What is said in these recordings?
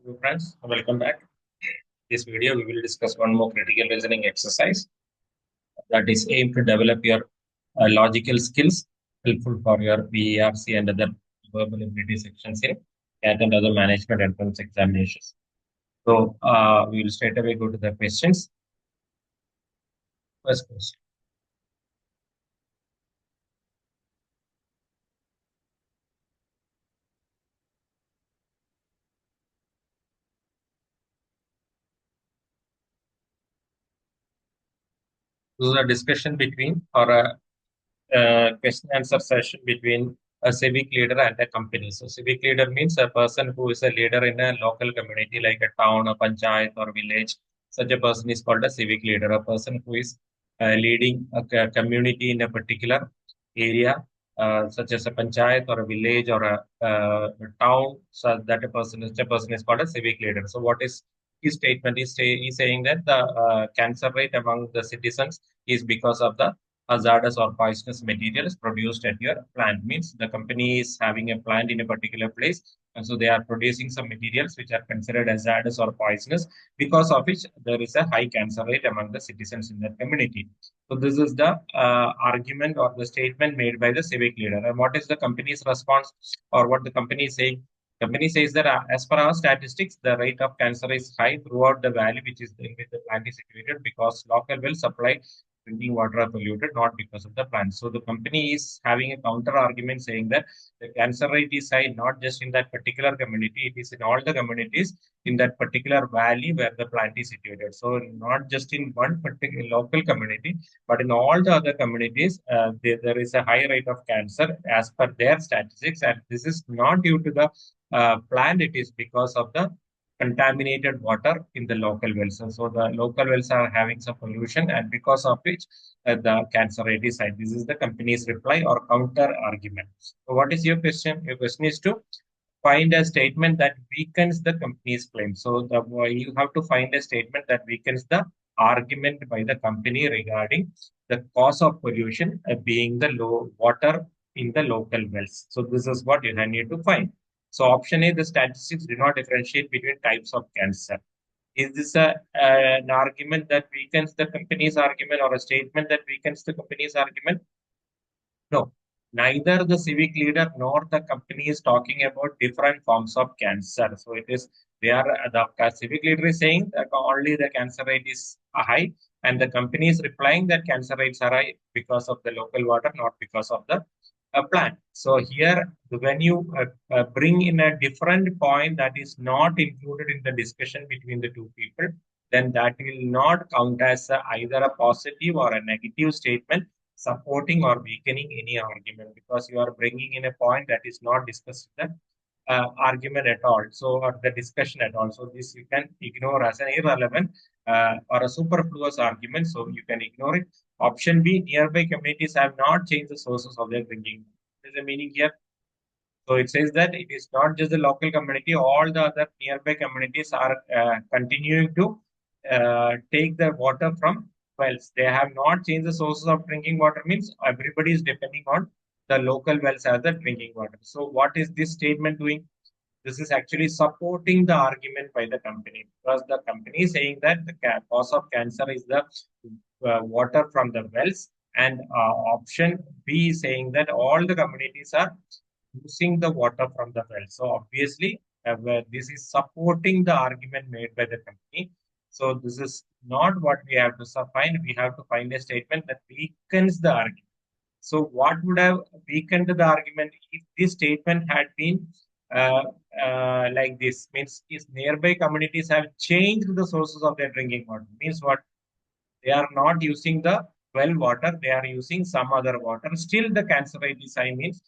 Hello friends, welcome back. This video we will discuss one more critical reasoning exercise that is aimed to develop your logical skills helpful for your BERC and other verbal ability sections in CAT and other management entrance examinations. So we will straight away go to the questions. First question. This is a discussion between or a question answer session between a civic leader and a company. So, civic leader means a person who is a leader in a local community like a town, a panchayat, or village. Such a person is called a civic leader, a person who is leading a community in a particular area, such as a panchayat or a village or a town. So, that such a person is called a civic leader. So, what is his statement? He's saying that the cancer rate among the citizens is because of the hazardous or poisonous materials produced at your plant. Means the company is having a plant in a particular place, and so they are producing some materials which are considered hazardous or poisonous, because of which there is a high cancer rate among the citizens in that community. So this is the argument or the statement made by the civic leader. And what is the company's response, or what the company is saying? Company says that as per our statistics, the rate of cancer is high throughout the valley which is in which the plant is situated, because local well supply drinking water are polluted, not because of the plant. So the company is having a counter argument saying that the cancer rate is high not just in that particular community, it is in all the communities in that particular valley where the plant is situated. So not just in one particular local community, but in all the other communities, there is a high rate of cancer as per their statistics, and this is not due to the plant; it is because of the contaminated water in the local wells. And so the local wells are having some pollution, and because of which the cancer rate is high. This is the company's reply or counter argument. So, what is your question? Your question is to find a statement that weakens the company's claim. So, you have to find a statement that weakens the argument by the company regarding the cause of pollution being the low water in the local wells. So, this is what you need to find. So option A, the statistics do not differentiate between types of cancer. Is this an argument that weakens the company's argument, or a statement that weakens the company's argument? No. Neither the civic leader nor the company is talking about different forms of cancer. So it is the civic leader is saying that only the cancer rate is high, and the company is replying that cancer rates are high because of the local water, not because of the plant. So here, when you bring in a different point that is not included in the discussion between the two people, then that will not count as either a positive or a negative statement supporting or weakening any argument, because you are bringing in a point that is not discussed in the argument at all. So, or the discussion at all. So, this you can ignore as an irrelevant or a superfluous argument. So, you can ignore it. Option B, nearby communities have not changed the sources of their drinking. What is the meaning here? So it says that it is not just the local community, all the other nearby communities are continuing to take the water from wells. They have not changed the sources of drinking water, means everybody is depending on the local wells as the drinking water. So what is this statement doing? This is actually supporting the argument by the company, because the company is saying that the cause of cancer is the water from the wells, and option B is saying that all the communities are using the water from the well. So obviously, this is supporting the argument made by the company. So this is not what we have to find. We have to find a statement that weakens the argument. So what would have weakened the argument if this statement had been uh, like this? Means is nearby communities have changed the sources of their drinking water. Means what? They are not using the well water, they are using some other water. Still, the cancer rate is high, means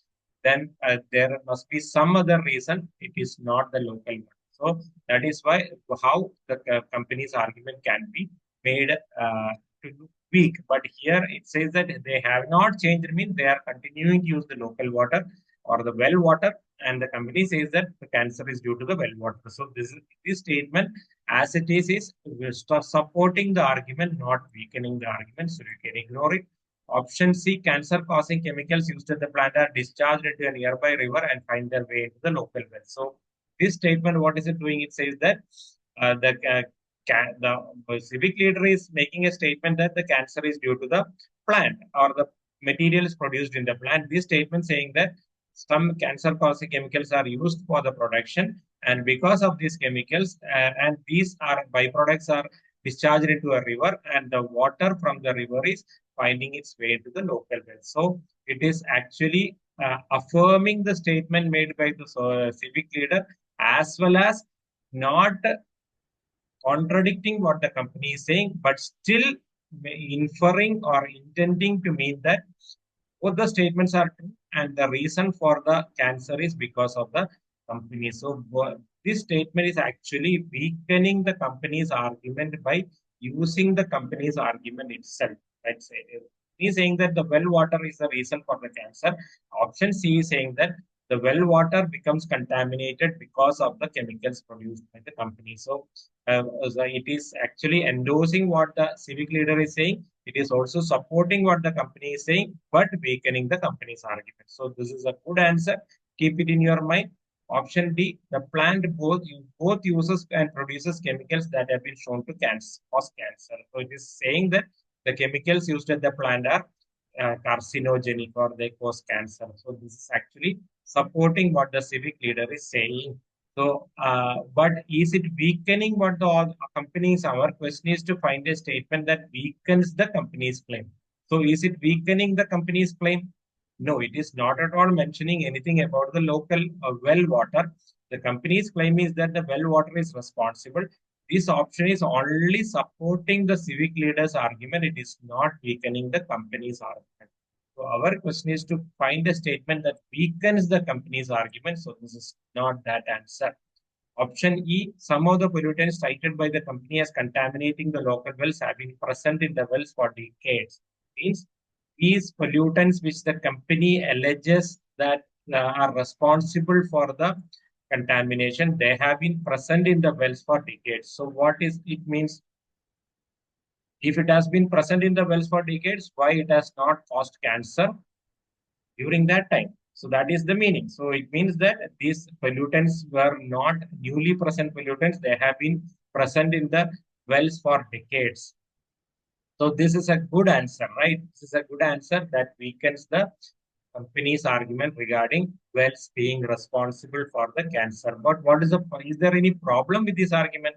then there must be some other reason. It is not the local water. So that is why how the company's argument can be made to look weak. But here it says that they have not changed, means they are continuing to use the local water or the well water, and the company says that the cancer is due to the well water. So this statement as it is supporting the argument, not weakening the argument. So you can ignore it. Option C, cancer causing chemicals used at the plant are discharged into a nearby river and find their way into the local well. So this statement, what is it doing? It says that the civic leader is making a statement that the cancer is due to the plant or the materials produced in the plant. This statement saying that some cancer causing chemicals are used for the production, and because of these chemicals, and these are byproducts are discharged into a river, and the water from the river is finding its way to the local well. So it is actually affirming the statement made by the civic leader, as well as not contradicting what the company is saying, but still inferring or intending to mean that both the statements are true, and the reason for the cancer is because of the company. So this statement is actually weakening the company's argument by using the company's argument itself. Let's say he's saying that the well water is the reason for the cancer. Option C is saying that the well water becomes contaminated because of the chemicals produced by the company. So it is actually endorsing what the civic leader is saying. It is also supporting what the company is saying, but weakening the company's argument. So this is a good answer. Keep it in your mind. Option D, the plant both uses and produces chemicals that have been shown to cause cancer. So it is saying that the chemicals used at the plant are carcinogenic or they cause cancer. So this is actually supporting what the civic leader is saying. So, but is it weakening what the companies? Our question is to find a statement that weakens the company's claim. So, is it weakening the company's claim? No, it is not at all mentioning anything about the local well water. The company's claim is that the well water is responsible. This option is only supporting the civic leader's argument. It is not weakening the company's argument. So our question is to find a statement that weakens the company's argument. So this is not that answer. Option E, some of the pollutants cited by the company as contaminating the local wells have been present in the wells for decades. Means these pollutants which the company alleges that are responsible for the contamination, they have been present in the wells for decades. So what is it means? If it has been present in the wells for decades, why it has not caused cancer during that time? So that is the meaning. So it means that these pollutants were not newly present pollutants. They have been present in the wells for decades. So this is a good answer, right? This is a good answer that weakens the company's argument regarding wells being responsible for the cancer. But is there any problem with this argument?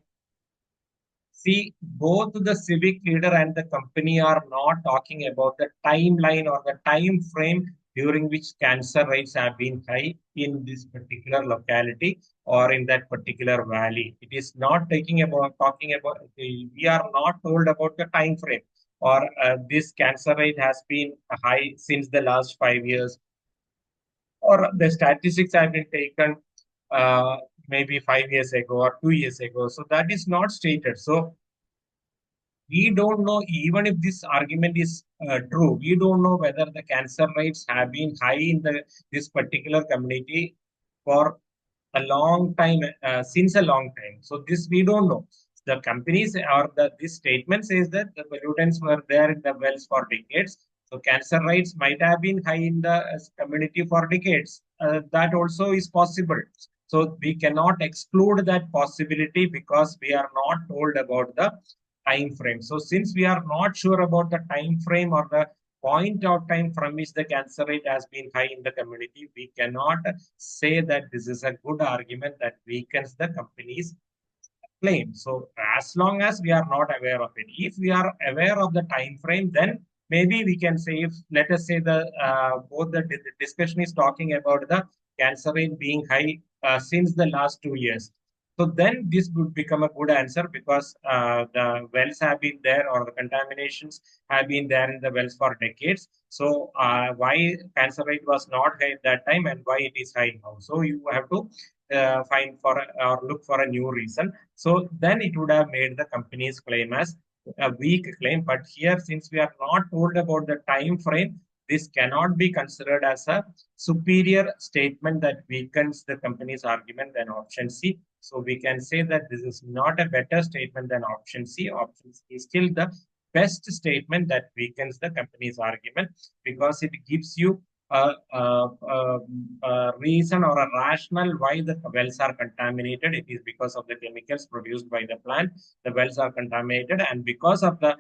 See, both the civic leader and the company are not talking about the timeline or the time frame during which cancer rates have been high in this particular locality or in that particular valley. It is not talking about. We are not told about the time frame or this cancer rate has been high since the last 5 years, or the statistics have been taken maybe 5 years ago or 2 years ago. So that is not stated. So we don't know, even if this argument is true, we don't know whether the cancer rates have been high in this particular community for a long time, since a long time. So this we don't know. The companies or this statement says that the pollutants were there in the wells for decades. So cancer rates might have been high in the community for decades. That also is possible. So we cannot exclude that possibility because we are not told about the time frame. So since we are not sure about the time frame or the point of time from which the cancer rate has been high in the community, we cannot say that this is a good argument that weakens the company's claim. So as long as we are not aware of it, if we are aware of the time frame, then maybe we can say, if let us say the discussion is talking about the cancer rate being high since the last 2 years. So then this would become a good answer because the wells have been there or the contaminations have been there in the wells for decades. So why cancer rate was not high at that time and why it is high now? So you have to find for or look for a new reason. So then it would have made the company's claim as a weak claim. But here, since we are not told about the time frame, this cannot be considered as a superior statement that weakens the company's argument than option C. So we can say that this is not a better statement than option C. Option C is still the best statement that weakens the company's argument because it gives you reason or a rationale why the wells are contaminated. It is because of the chemicals produced by the plant. The wells are contaminated, and because of the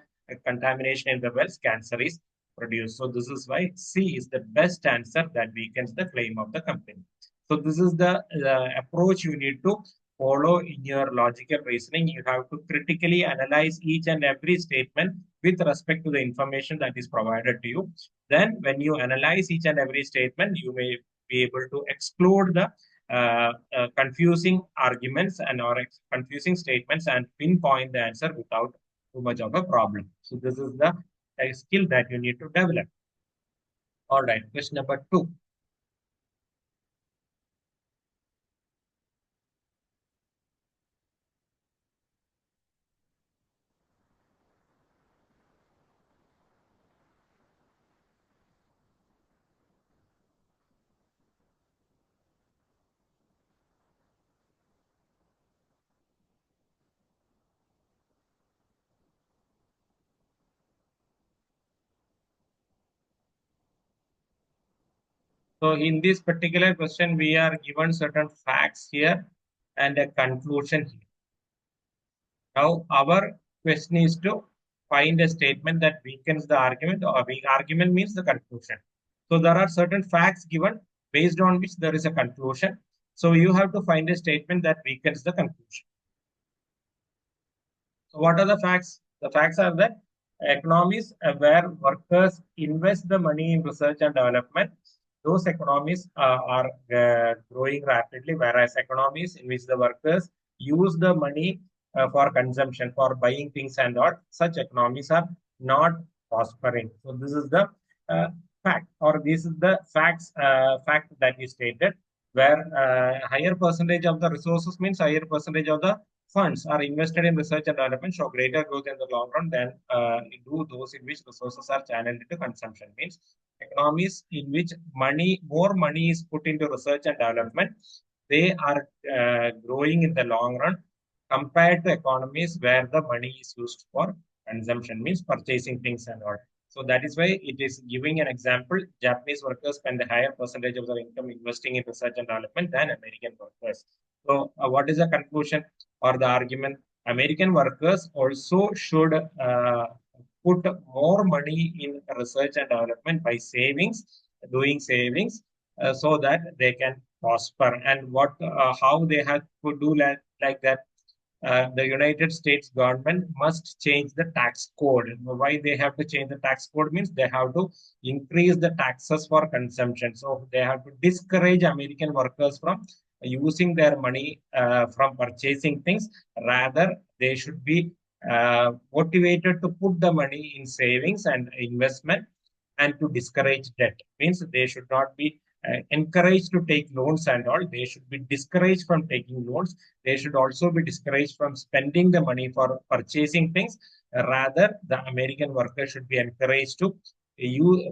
contamination in the wells, cancer is produced. So this is why C is the best answer that weakens the claim of the company. So this is the approach you need to follow in your logical reasoning. You have to critically analyze each and every statement with respect to the information that is provided to you. Then, when you analyze each and every statement, you may be able to exclude the confusing arguments and or confusing statements and pinpoint the answer without too much of a problem. So, this is the skill that you need to develop. All right, question number 2. So, in this particular question, we are given certain facts here and a conclusion here. Now, our question is to find a statement that weakens the argument, or weak argument means the conclusion. So, there are certain facts given based on which there is a conclusion. So, you have to find a statement that weakens the conclusion. So, what are the facts? The facts are that economies where workers invest the money in research and development, those economies are growing rapidly, whereas economies in which the workers use the money for consumption, for buying things and all, such economies are not prospering. So this is the fact, or this is the fact that is stated, where higher percentage of the resources means higher percentage of the funds are invested in research and development show greater growth in the long run than do those in which resources are channeled into consumption. Means economies in which more money is put into research and development, they are growing in the long run compared to economies where the money is used for consumption, means purchasing things and all. So that is why it is giving an example. Japanese workers spend a higher percentage of their income investing in research and development than American workers. So what is the conclusion or the argument? American workers also should put more money in research and development by doing savings, so that they can prosper. And how they have to do like that? The United States government must change the tax code. Why they have to change the tax code means they have to increase the taxes for consumption. So they have to discourage American workers from using their money from purchasing things. Rather, they should be motivated to put the money in savings and investment, and to discourage debt. Means they should not be encouraged to take loans and all. They should be discouraged from taking loans. They should also be discouraged from spending the money for purchasing things. Rather, the American workers should be encouraged to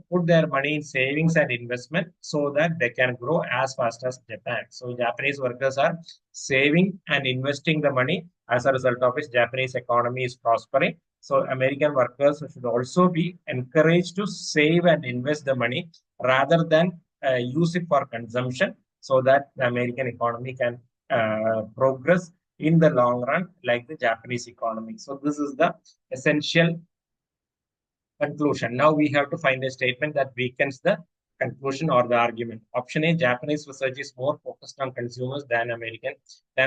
put their money in savings and investment so that they can grow as fast as Japan. So Japanese workers are saving and investing the money, as a result of which Japanese economy is prospering. So American workers should also be encouraged to save and invest the money rather than use it for consumption, so that the American economy can progress in the long run like the Japanese economy. So this is the essential conclusion. Now we have to find a statement that weakens the conclusion or the argument. Option A, Japanese research is more focused on consumers than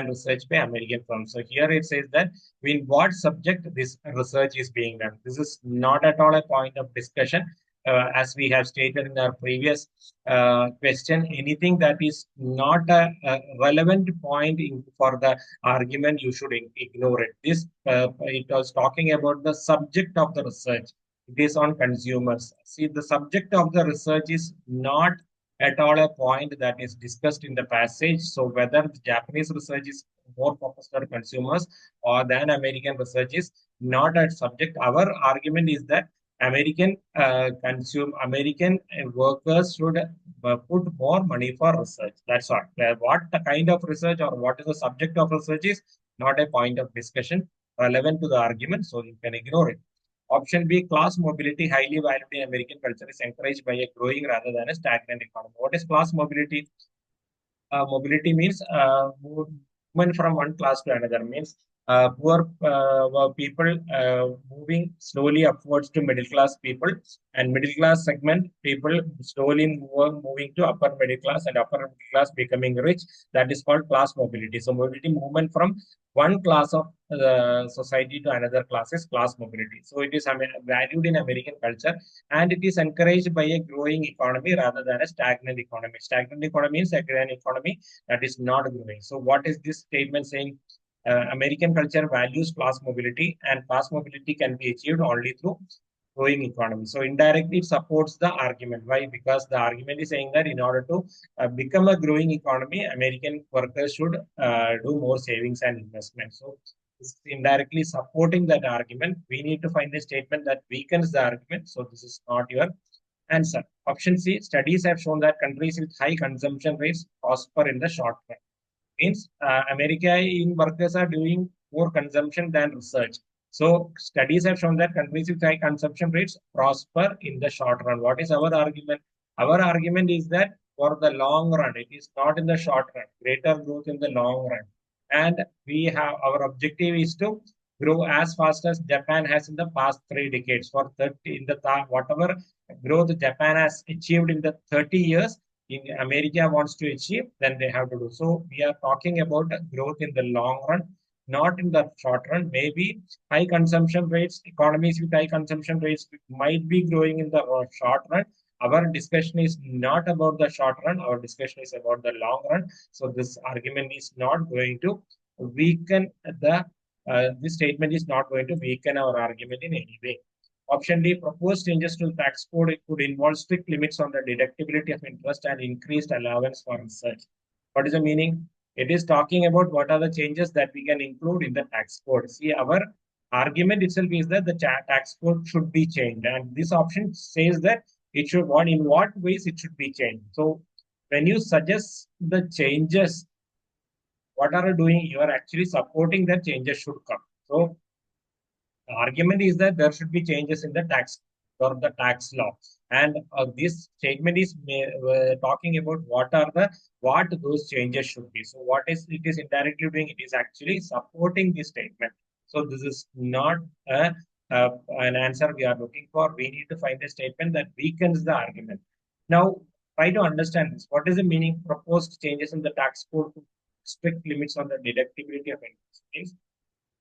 research by American firms. So here it says that in what subject this research is being done. This is not at all a point of discussion. As we have stated in our previous question, anything that is not a relevant point for the argument, you should ignore it. It was talking about the subject of the research. It is on consumers. See, the subject of the research is not at all a point that is discussed in the passage. So whether the Japanese research is more focused on consumers or than American research is not a subject. Our argument is that American workers should put more money for research. That's all. What the kind of research or what is the subject of research is not a point of discussion relevant to the argument, so you can ignore it. Option B, class mobility, highly valued in American culture, is encouraged by a growing rather than a stagnant economy. What is class mobility? Mobility means movement from one class to another. Means poor people moving slowly upwards to middle class people, and middle class segment people slowly moving to upper middle class, and upper middle class becoming rich. That is called class mobility. So mobility movement from one class of society to another class is class mobility. So it is valued in American culture, and it is encouraged by a growing economy rather than a stagnant economy. Stagnant economy is an economy that is not growing. So, what is this statement saying? American culture values class mobility, and class mobility can be achieved only through growing economy. So, indirectly, it supports the argument. Why? Because the argument is saying that in order to become a growing economy, American workers should do more savings and investment. So, this is indirectly supporting that argument. We need to find a statement that weakens the argument. So this is not your answer. Option C, studies have shown that countries with high consumption rates prosper in the short run. Means America in workers are doing more consumption than research. So studies have shown that countries with high consumption rates prosper in the short run. What is our argument? Our argument is that for the long run, it is not in the short run. Greater growth in the long run, and we have our objective is to grow as fast as Japan has in the past 3 decades. For 30 in the whatever growth Japan has achieved in the 30 years, in America wants to achieve, then they have to do. So we are talking about growth in the long run, not in the short run. Maybe high consumption rates, economies with high consumption rates might be growing in the short run. Our discussion is not about the short run. Our discussion is about the long run. So this argument is not going to weaken the. This statement is not going to weaken our argument in any way. Option D, proposed changes to the tax code could involve strict limits on the deductibility of interest and increased allowance for research. What is the meaning? It is talking about what are the changes that we can include in the tax code. See, our argument itself is that the tax code should be changed, and this option says that it should. What in what ways it should be changed? So, when you suggest the changes, what are you doing? You are actually supporting that changes should come. So the argument is that there should be changes in the tax or the tax law, and this statement is talking about what those changes should be. So what is it is indirectly doing? It is actually supporting this statement. So this is not an answer we are looking for. We need to find a statement that weakens the argument. Now try to understand this. What is the meaning? Proposed changes in the tax code to strict limits on the deductibility of interest means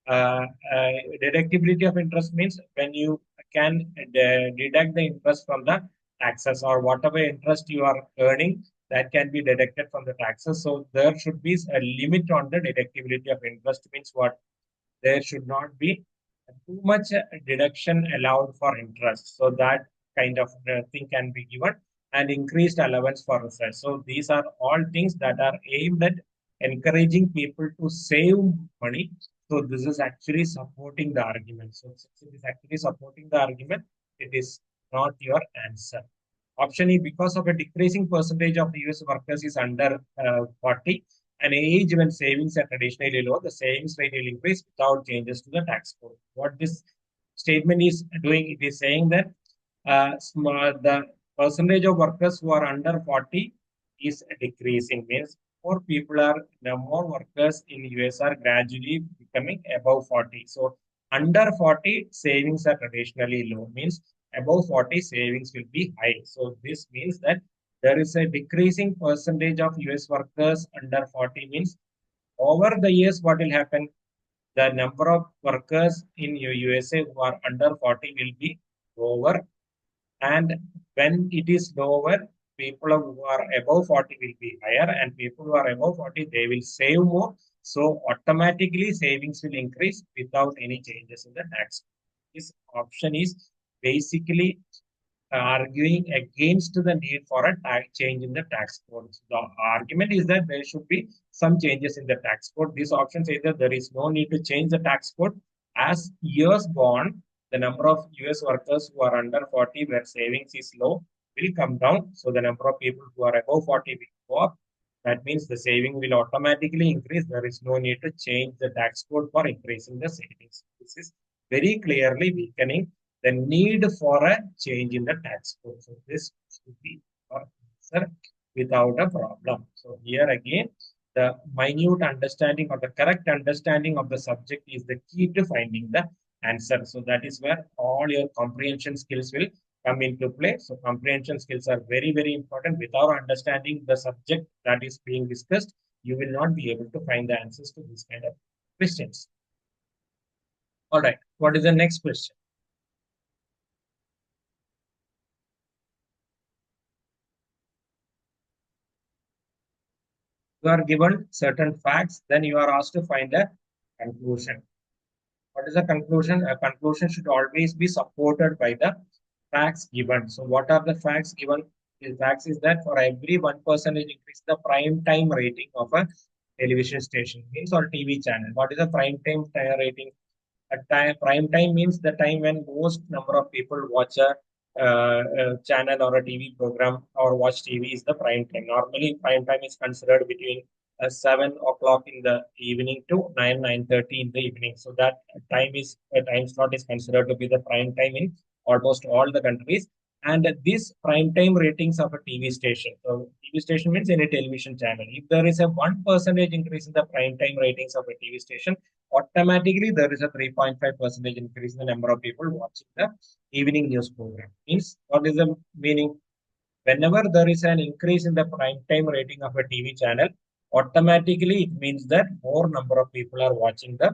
uh, uh, deductibility of interest means when you can deduct the interest from the taxes, or whatever interest you are earning, that can be deducted from the taxes. So there should be a limit on the deductibility of interest. Means what? There should not be too much deduction allowed for interest. So that kind of thing can be given, and increased allowance for research. So these are all things that are aimed at encouraging people to save money. So this is actually supporting the argument. So since it is actually supporting the argument, it is not your answer. Option E, because of a decreasing percentage of the US workers is under 40, an age when savings are traditionally low, the savings rate will increase without changes to the tax code. What this statement is doing, it is saying that the percentage of workers who are under 40 is decreasing. Means more people are, the more workers in US are gradually becoming above 40. So under 40, savings are traditionally low. Means above 40, savings will be high. So this means that there is a decreasing percentage of US workers under 40. Means over the years, what will happen? The number of workers in USA who are under 40 will be lower, and when it is lower, people who are above 40 will be higher, and people who are above 40, they will save more. So automatically savings will increase without any changes in the tax. This option is basically arguing against the need for a tax change in the tax code. So the argument is that there should be some changes in the tax code. This option says that there is no need to change the tax code. As years go on, the number of US workers who are under 40 where savings is low will come down. So the number of people who are above 40 will go up. That means the saving will automatically increase. There is no need to change the tax code for increasing the savings. This is very clearly weakening the need for a change in the tax code. So this should be our answer without a problem. So here again, the minute understanding or the correct understanding of the subject is the key to finding the answer. So that is where all your comprehension skills will come into play. So comprehension skills are very, very important. Without understanding the subject that is being discussed, you will not be able to find the answers to these kind of questions. All right. What is the next question? You are given certain facts, then you are asked to find a conclusion. What is the conclusion? A conclusion should always be supported by the facts given. So, what are the facts given? The facts is that for every 1% increase the prime time rating of a television station means or TV channel. What is the prime time rating? A time prime time means the time when most number of people watch a channel or a TV program or watch TV is the prime time. Normally, prime time is considered between 7 o'clock in the evening to 9:30 in the evening. So that time slot is considered to be the prime time in almost all the countries. And this prime time ratings of a TV station. So TV station means any television channel. If there is a 1% increase in the prime time ratings of a TV station, automatically there is a 3.5 percentage increase in the number of people watching the evening news program. Means what is the meaning? Whenever there is an increase in the prime time rating of a TV channel, automatically it means that more number of people are watching the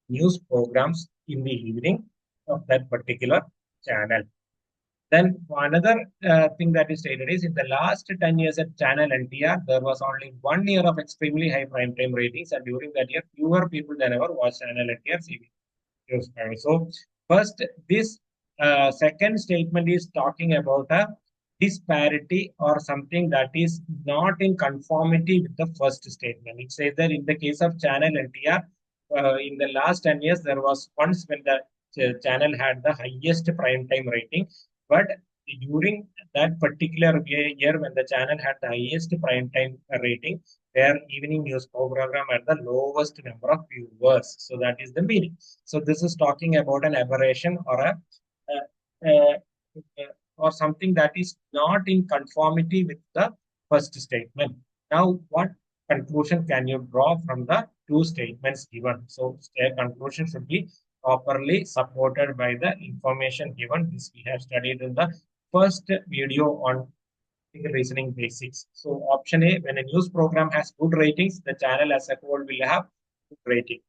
news programs in the evening of that particular channel. Then another thing that is stated is in the last 10 years at channel NTR, there was only 1 year of extremely high prime time ratings, and during that year, fewer people than ever watched channel NTR news. So, first, this second statement is talking about a disparity or something that is not in conformity with the first statement. It says that in the case of channel NTR, in the last 10 years, there was once when the channel had the highest prime time rating, but during that particular year when the channel had the highest prime time rating, their evening news program had the lowest number of viewers. So that is the meaning. So this is talking about an aberration or a or something that is not in conformity with the first statement. Now, what conclusion can you draw from the two statements given? So, a conclusion should be properly supported by the information given. This we have studied in the first video on reasoning basics. So, option A: when a news program has good ratings, the channel as a whole will have good rating.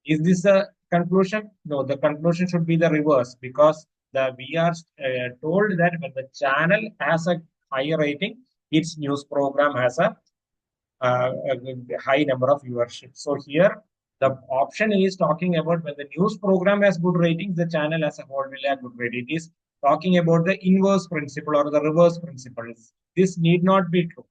Is this a conclusion? No, the conclusion should be the reverse because we are told that when the channel has a higher rating, its news program has a high number of viewership. So here the option is talking about when the news program has good ratings, the channel as a whole will have good rating. It is talking about the inverse principle or the reverse principle. This need not be true.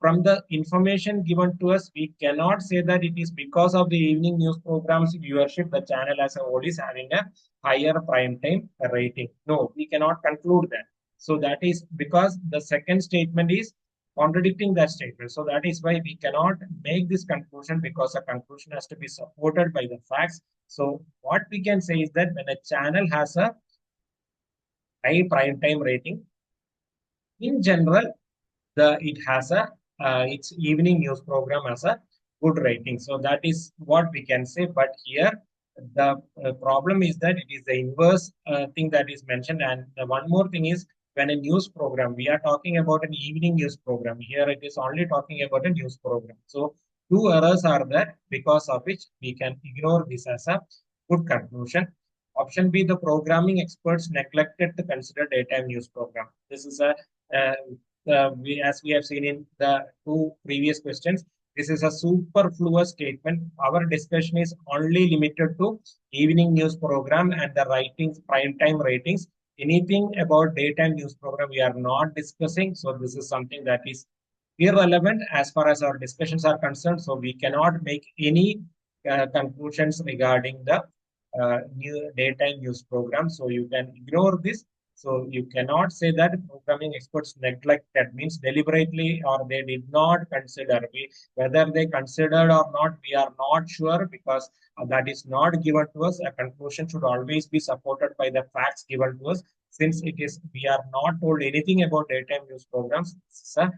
From the information given to us, we cannot say that it is because of the evening news programs viewership, the channel as a whole is having a higher prime time rating. No, we cannot conclude that. So that is because the second statement is contradicting that statement. So that is why we cannot make this conclusion because a conclusion has to be supported by the facts. So what we can say is that when a channel has a high prime time rating, in general, it has a its evening news program has a good rating. So that is what we can say. But here the problem is that it is the inverse thing that is mentioned. And the one more thing is when a news program, we are talking about an evening news program. Here it is only talking about a news program. So two errors are there because of which we can ignore this as a good conclusion. Option B, the programming experts neglected to consider daytime news program. This is a uh, as we have seen in the two previous questions, this is a superfluous statement. Our discussion is only limited to evening news program and the ratings, prime time ratings. Anything about daytime news program we are not discussing. So this is something that is irrelevant as far as our discussions are concerned. So we cannot make any conclusions regarding the new daytime news program. So you can ignore this. So you cannot say that programming experts neglect, that means deliberately or they did not consider. Whether they considered or not, we are not sure because that is not given to us. A conclusion should always be supported by the facts given to us. Since it is, we are not told anything about daytime news programs. This is a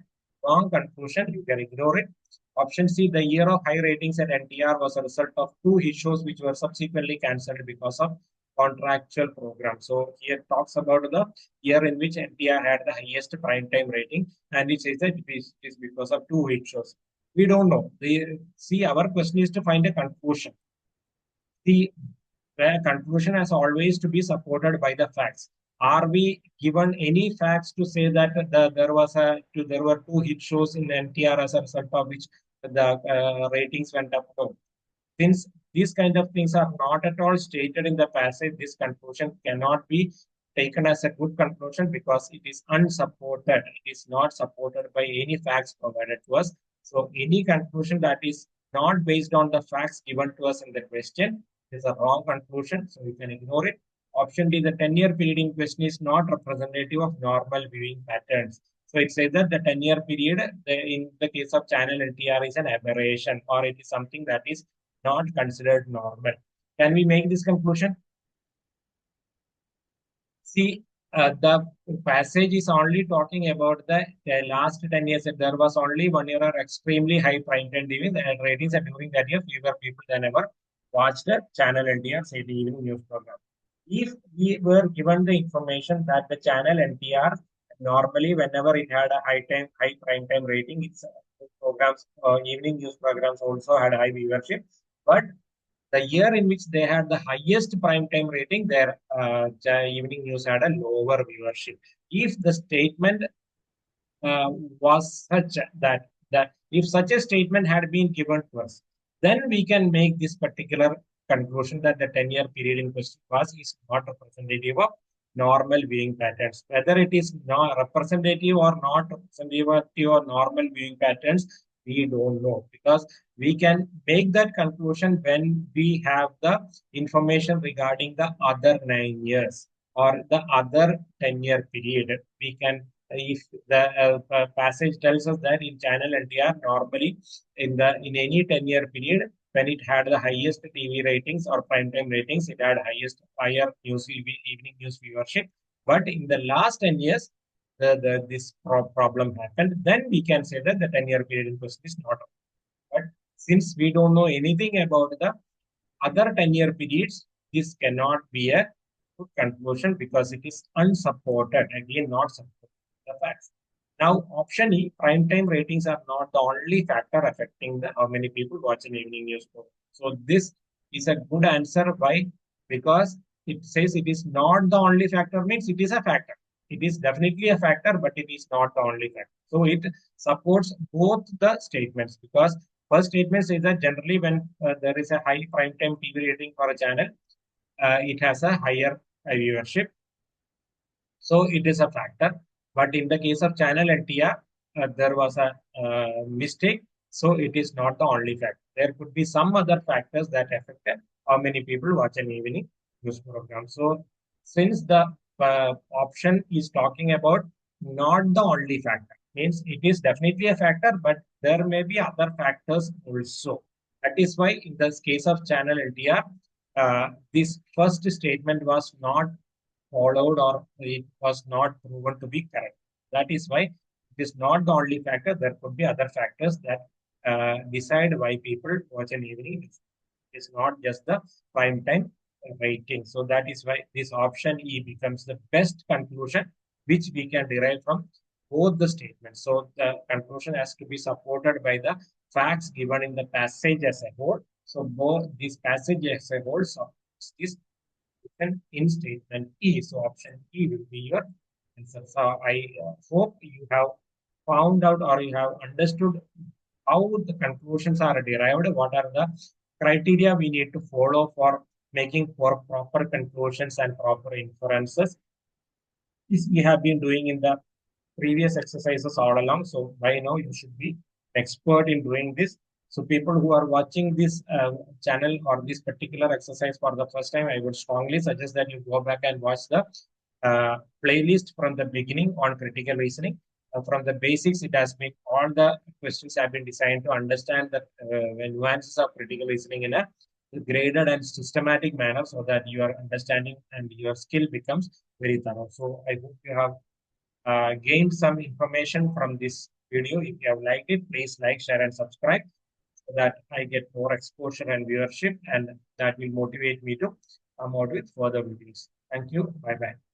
wrong conclusion. You can ignore it. Option C, the year of high ratings at NTR was a result of two hit shows which were subsequently cancelled because of contractual program. So here talks about the year in which NTR had the highest prime time rating, and it says that it is because of two hit shows. We don't know. See, our question is to find a conclusion. The conclusion has always to be supported by the facts. Are we given any facts to say that there were two hit shows in NTR as a result of which the ratings went up? No. Since these kind of things are not at all stated in the passage, this conclusion cannot be taken as a good conclusion because it is unsupported. It is not supported by any facts provided to us. So any conclusion that is not based on the facts given to us in the question is a wrong conclusion. So we can ignore it. Option D, the 10-year period in question is not representative of normal viewing patterns. So it says that the 10-year period, in the case of channel LTR, is an aberration or it is something that is not considered normal. Can we make this conclusion? See, the passage is only talking about the last 10 years. There was only 1 year of extremely high prime time TV and ratings, and during that year, fewer people than ever watched the channel NTR, say the evening news program. If we were given the information that the channel NTR normally, whenever it had a high prime time rating, its programs, evening news programs also had high viewership, but the year in which they had the highest prime time rating, their evening news had a lower viewership. If the statement was such that if such a statement had been given to us, then we can make this particular conclusion that the 10-year period in question was is not representative of normal viewing patterns. Whether it is not representative or not representative of normal viewing patterns, we don't know because we can make that conclusion when we have the information regarding the other 9 years or the other 10-year period. We can, if the passage tells us that in channel LTR normally in any 10-year period when it had the highest TV ratings or prime time ratings, it had highest higher evening news viewership. But in the last 10 years, this problem happened. Then we can say that the 10-year period in question is not. But since we don't know anything about the other 10-year periods, this cannot be a good conclusion because it is unsupported, again, not supported the facts. Now, option E, prime time ratings are not the only factor affecting how many people watch an evening news program. So this is a good answer. Why? Because it says it is not the only factor means it is a factor. It is definitely a factor, but it is not the only factor. So it supports both the statements because first statement says that generally when there is a high prime time TV rating for a channel, it has a higher viewership. So it is a factor. But in the case of channel LTR, there was a mistake. So it is not the only factor. There could be some other factors that affected how many people watch an evening news program. So since the option is talking about not the only factor, means it is definitely a factor, but there may be other factors also. That is why in this case of channel LTR, this first statement was not followed or it was not proven to be correct. That is why it is not the only factor. There could be other factors that decide why people watch an evening. It is not just the prime time rating. So that is why this option E becomes the best conclusion which we can derive from both the statements. So the conclusion has to be supported by the facts given in the passage as a whole. So both this passage as a whole supports this in statement E. So option E will be your answer. So I hope you have found out or you have understood how the conclusions are derived, what are the criteria we need to follow for making for proper conclusions and proper inferences. This we have been doing in the previous exercises all along. So by now you should be expert in doing this. So people who are watching this channel or this particular exercise for the first time, I would strongly suggest that you go back and watch the playlist from the beginning on critical reasoning. From the basics, it has been all the questions have been designed to understand the nuances of critical reasoning in a graded and systematic manner so that your understanding and your skill becomes very thorough. So I hope you have gained some information from this video. If you have liked it, please like, share, and subscribe so that I get more exposure and viewership, and that will motivate me to come out with further videos. Thank you. Bye bye.